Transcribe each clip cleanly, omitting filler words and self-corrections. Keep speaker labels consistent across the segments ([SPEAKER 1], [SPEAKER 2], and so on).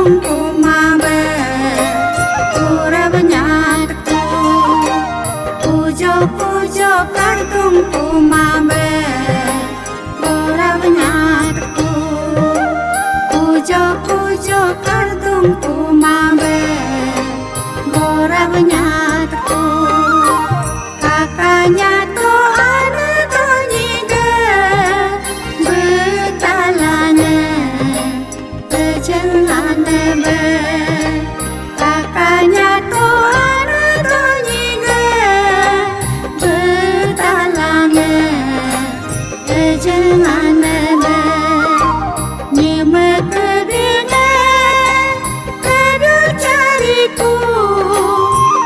[SPEAKER 1] tungku mabe urabnya tu pujo pujo kar tungku mabe urabnya tu pujo pujo kar tungku mabe urabnya tu kakaknya tu ada tu nyiga betalane kejelane be kakaknya tu ada tu nyiga betalane kejelane be nyime kedine kedu cariku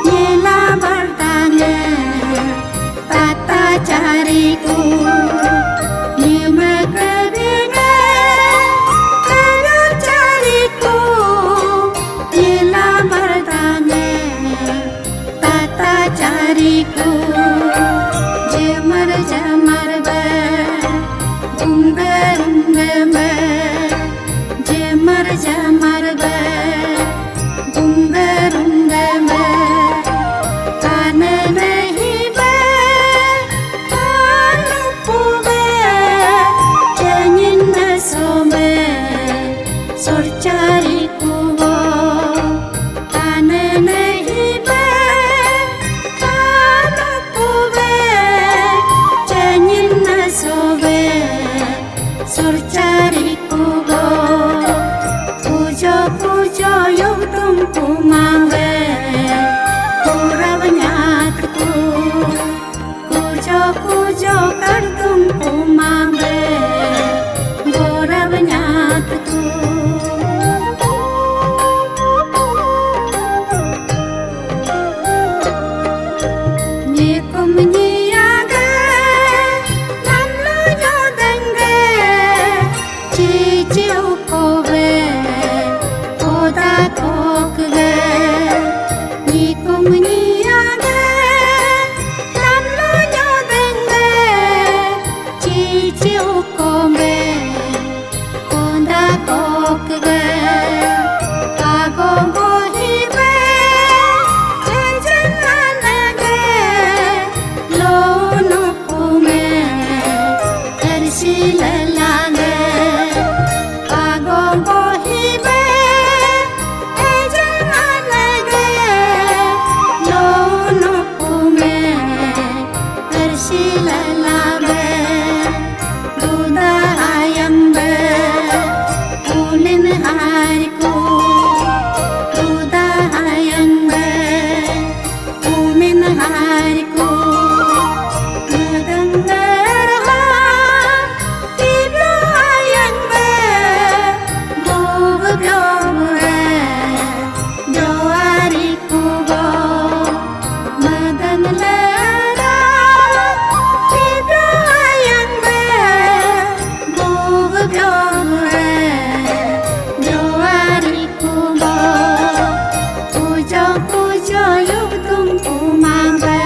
[SPEAKER 1] nyela bertanya tata cariku nyime kedine kedu cariku nyela bertanya tata cariku jamar jamar be unggar unggar be jamar jamar be unggar unggar be कान नहीं बे कान पुबे चैनिन न सोबे सुरचारी कुबो कान नहीं बे कान पुबे चैनिन न सोबे सुरचारी कुबो पूजो पूजो योग तुमको मांगे urabnyatku pujo pujo kar tungku mabe urabnyatku nyikum nyiaga namlu nyodenge ciciu kobe oda kokge nikum nyiaga namlu nyodenge ciciu kobe oda kokge agogo hibe kejanganage lono pume tersilalage agogo hibe kejanganage lono pume tersilalage duda ayam be ulin hariku duda ayam be umin hariku ngedengar tiba ayam be gogo be doariku go madan lara tiba ayam be gogo be doariku go pujo pujo yuk tungku mabe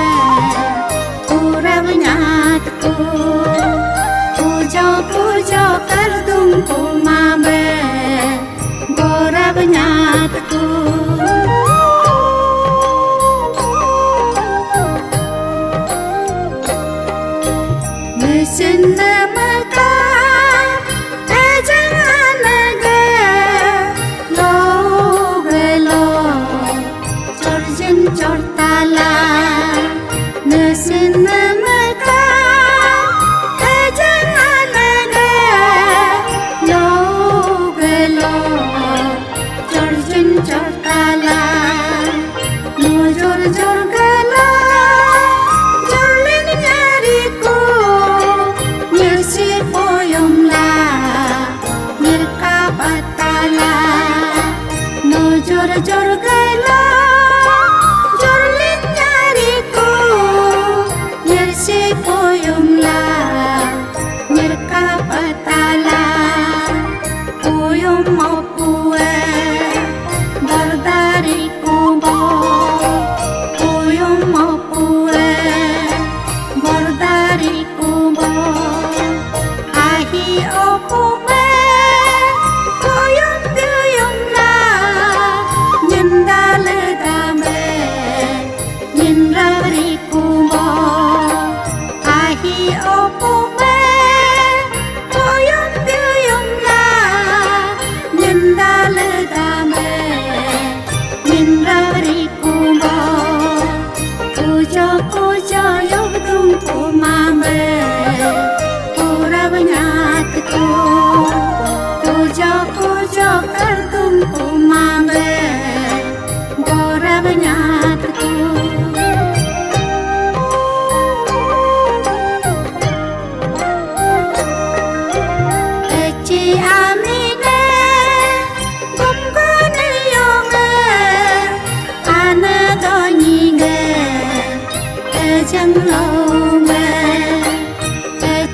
[SPEAKER 1] chẳng lâu mà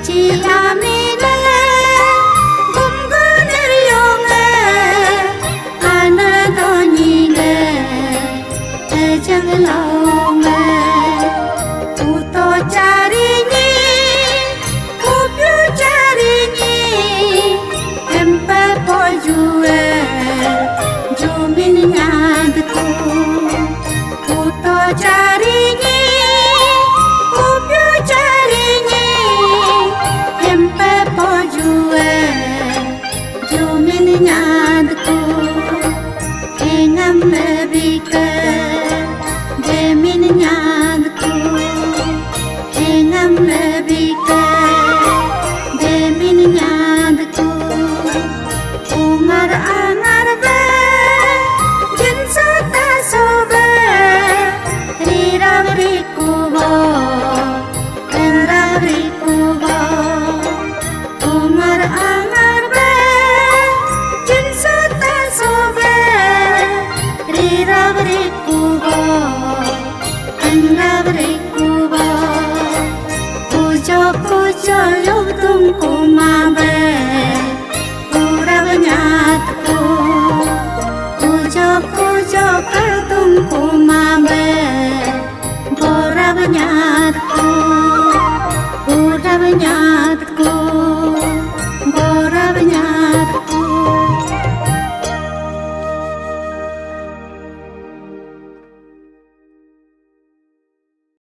[SPEAKER 1] chỉ là mình cũng có nơi yêu nghe anh đó nhìn chẳng lâu mà u to cari ni u più cari ni empe poi giù min nhad ko u to cari ni u più cari ni empe poi giù min nhad ko engam lebih ke min nhad ko engam lebih ke min nhad ko umar angar be jin sata sobe rira rikubo enra rikubo umar angar be jin sata sobe rira rikubo enra rikubo pujo pujo yuk tum kumabe